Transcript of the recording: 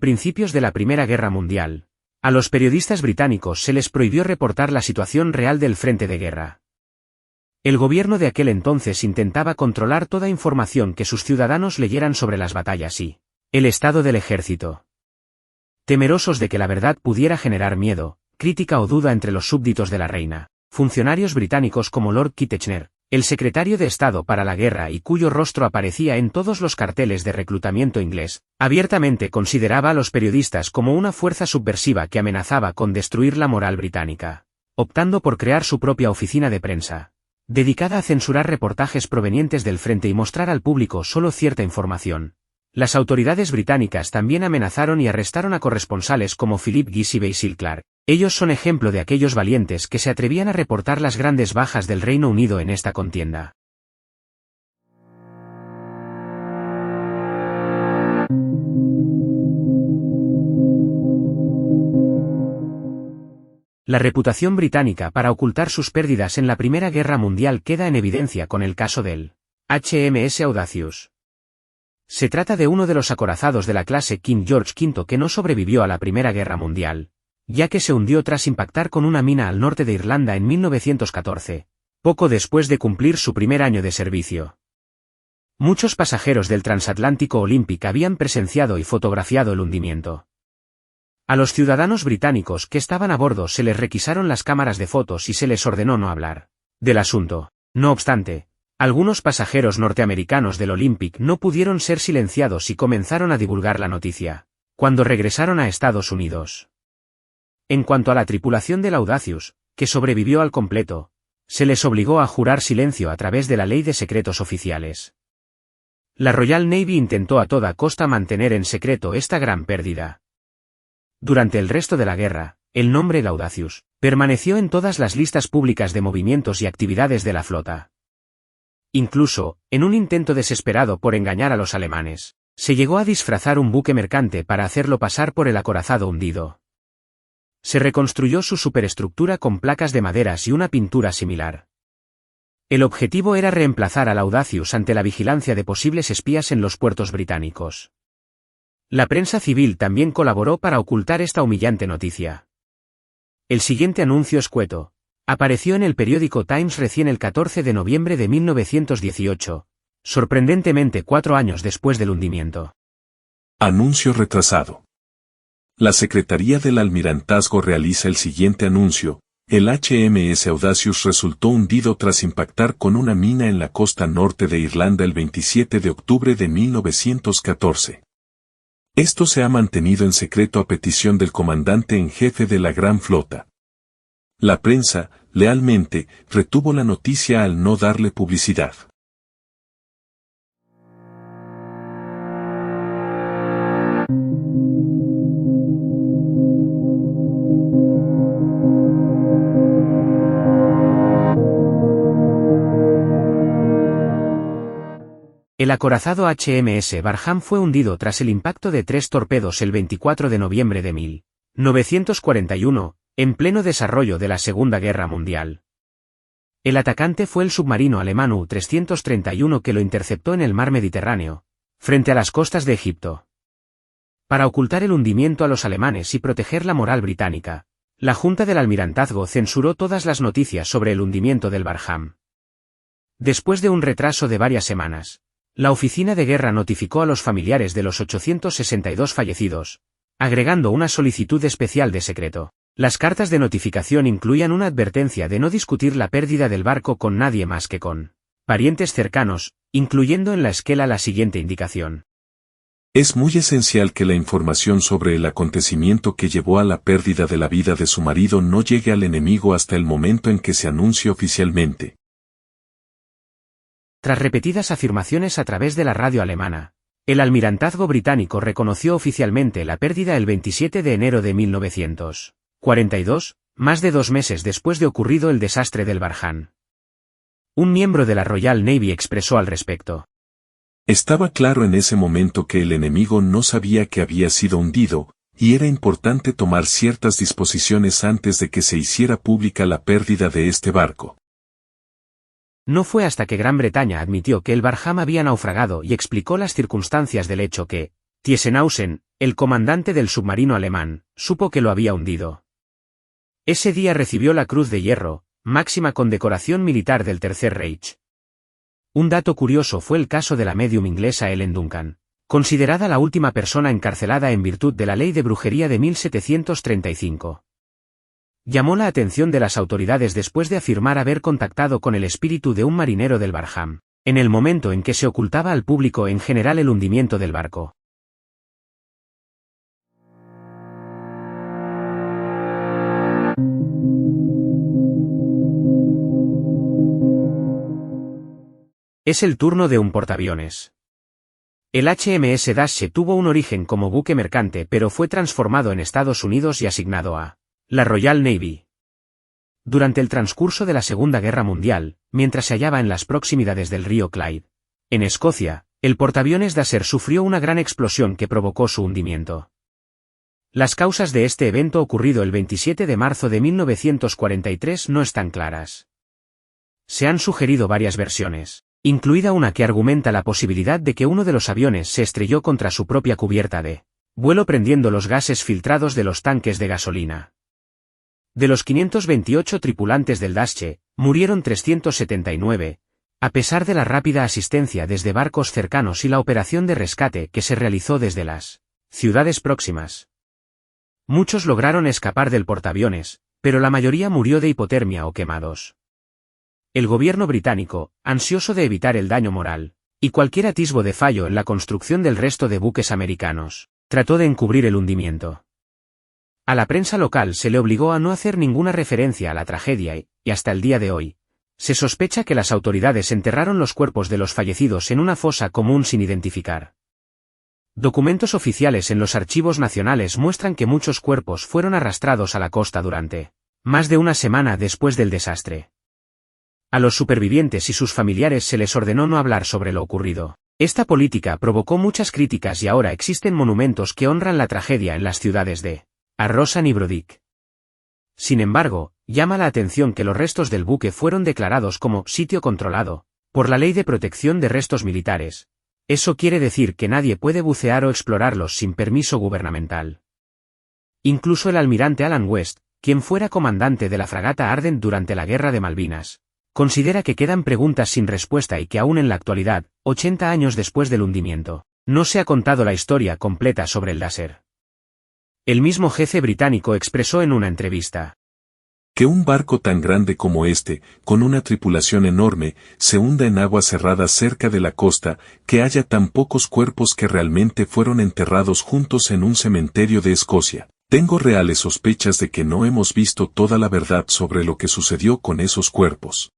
principios de la Primera Guerra Mundial, a los periodistas británicos se les prohibió reportar la situación real del frente de guerra. El gobierno de aquel entonces intentaba controlar toda información que sus ciudadanos leyeran sobre las batallas y el estado del ejército. Temerosos de que la verdad pudiera generar miedo, crítica o duda entre los súbditos de la reina, funcionarios británicos como Lord Kitchener, el secretario de Estado para la guerra y cuyo rostro aparecía en todos los carteles de reclutamiento inglés, abiertamente consideraba a los periodistas como una fuerza subversiva que amenazaba con destruir la moral británica, optando por crear su propia oficina de prensa, dedicada a censurar reportajes provenientes del frente y mostrar al público solo cierta información. Las autoridades británicas también amenazaron y arrestaron a corresponsales como Philip Gish y Basil Clark. Ellos son ejemplo de aquellos valientes que se atrevían a reportar las grandes bajas del Reino Unido en esta contienda. La reputación británica para ocultar sus pérdidas en la Primera Guerra Mundial queda en evidencia con el caso del HMS Audacious. Se trata de uno de los acorazados de la clase King George V que no sobrevivió a la Primera Guerra Mundial, ya que se hundió tras impactar con una mina al norte de Irlanda en 1914, poco después de cumplir su primer año de servicio. Muchos pasajeros del transatlántico Olympic habían presenciado y fotografiado el hundimiento. A los ciudadanos británicos que estaban a bordo se les requisaron las cámaras de fotos y se les ordenó no hablar del asunto. No obstante, algunos pasajeros norteamericanos del Olympic no pudieron ser silenciados y comenzaron a divulgar la noticia, cuando regresaron a Estados Unidos. En cuanto a la tripulación del Audacious, que sobrevivió al completo, se les obligó a jurar silencio a través de la Ley de Secretos Oficiales. La Royal Navy intentó a toda costa mantener en secreto esta gran pérdida. Durante el resto de la guerra, el nombre El Audacious permaneció en todas las listas públicas de movimientos y actividades de la flota. Incluso, en un intento desesperado por engañar a los alemanes, se llegó a disfrazar un buque mercante para hacerlo pasar por el acorazado hundido. Se reconstruyó su superestructura con placas de maderas y una pintura similar. El objetivo era reemplazar al Audacious ante la vigilancia de posibles espías en los puertos británicos. La prensa civil también colaboró para ocultar esta humillante noticia. El siguiente anuncio escueto apareció en el periódico Times recién el 14 de noviembre de 1918, sorprendentemente 4 años después del hundimiento. Anuncio retrasado. La Secretaría del Almirantazgo realiza el siguiente anuncio: el HMS Audacious resultó hundido tras impactar con una mina en la costa norte de Irlanda el 27 de octubre de 1914. Esto se ha mantenido en secreto a petición del comandante en jefe de la Gran Flota. La prensa, lealmente, retuvo la noticia al no darle publicidad. El acorazado HMS Barham fue hundido tras el impacto de 3 torpedos el 24 de noviembre de 1941, en pleno desarrollo de la Segunda Guerra Mundial. El atacante fue el submarino alemán U-331 que lo interceptó en el mar Mediterráneo, frente a las costas de Egipto. Para ocultar el hundimiento a los alemanes y proteger la moral británica, la Junta del Almirantazgo censuró todas las noticias sobre el hundimiento del Barham. Después de un retraso de varias semanas, la Oficina de Guerra notificó a los familiares de los 862 fallecidos, agregando una solicitud especial de secreto. Las cartas de notificación incluían una advertencia de no discutir la pérdida del barco con nadie más que con parientes cercanos, incluyendo en la esquela la siguiente indicación: es muy esencial que la información sobre el acontecimiento que llevó a la pérdida de la vida de su marido no llegue al enemigo hasta el momento en que se anuncie oficialmente. Tras repetidas afirmaciones a través de la radio alemana, el almirantazgo británico reconoció oficialmente la pérdida el 27 de enero de 1942, más de 2 meses después de ocurrido el desastre del Barham. Un miembro de la Royal Navy expresó al respecto: estaba claro en ese momento que el enemigo no sabía que había sido hundido, y era importante tomar ciertas disposiciones antes de que se hiciera pública la pérdida de este barco. No fue hasta que Gran Bretaña admitió que el Barham había naufragado y explicó las circunstancias del hecho que Tiesenhausen, el comandante del submarino alemán, supo que lo había hundido. Ese día recibió la Cruz de Hierro, máxima condecoración militar del Tercer Reich. Un dato curioso fue el caso de la médium inglesa Ellen Duncan, considerada la última persona encarcelada en virtud de la ley de brujería de 1735. Llamó la atención de las autoridades después de afirmar haber contactado con el espíritu de un marinero del Barham, en el momento en que se ocultaba al público en general el hundimiento del barco. Es el turno de un portaaviones. El HMS Dashe tuvo un origen como buque mercante pero fue transformado en Estados Unidos y asignado a la Royal Navy. Durante el transcurso de la Segunda Guerra Mundial, mientras se hallaba en las proximidades del río Clyde, en Escocia, el portaaviones Dasher sufrió una gran explosión que provocó su hundimiento. Las causas de este evento ocurrido el 27 de marzo de 1943 no están claras. Se han sugerido varias versiones, incluida una que argumenta la posibilidad de que uno de los aviones se estrelló contra su propia cubierta de vuelo prendiendo los gases filtrados de los tanques de gasolina. De los 528 tripulantes del Dashe, murieron 379, a pesar de la rápida asistencia desde barcos cercanos y la operación de rescate que se realizó desde las ciudades próximas. Muchos lograron escapar del portaaviones, pero la mayoría murió de hipotermia o quemados. El gobierno británico, ansioso de evitar el daño moral, y cualquier atisbo de fallo en la construcción del resto de buques americanos, trató de encubrir el hundimiento. A la prensa local se le obligó a no hacer ninguna referencia a la tragedia y hasta el día de hoy, se sospecha que las autoridades enterraron los cuerpos de los fallecidos en una fosa común sin identificar. Documentos oficiales en los archivos nacionales muestran que muchos cuerpos fueron arrastrados a la costa durante más de una semana después del desastre. A los supervivientes y sus familiares se les ordenó no hablar sobre lo ocurrido. Esta política provocó muchas críticas y ahora existen monumentos que honran la tragedia en las ciudades de Arrosan y Brodick. Sin embargo, llama la atención que los restos del buque fueron declarados como sitio controlado por la Ley de Protección de Restos Militares. Eso quiere decir que nadie puede bucear o explorarlos sin permiso gubernamental. Incluso el almirante Alan West, quien fuera comandante de la fragata Ardent durante la Guerra de Malvinas, considera que quedan preguntas sin respuesta y que aún en la actualidad, 80 años después del hundimiento, no se ha contado la historia completa sobre el Dasher. El mismo jefe británico expresó en una entrevista que un barco tan grande como este, con una tripulación enorme, se hunda en aguas cerradas cerca de la costa, que haya tan pocos cuerpos que realmente fueron enterrados juntos en un cementerio de Escocia. Tengo reales sospechas de que no hemos visto toda la verdad sobre lo que sucedió con esos cuerpos.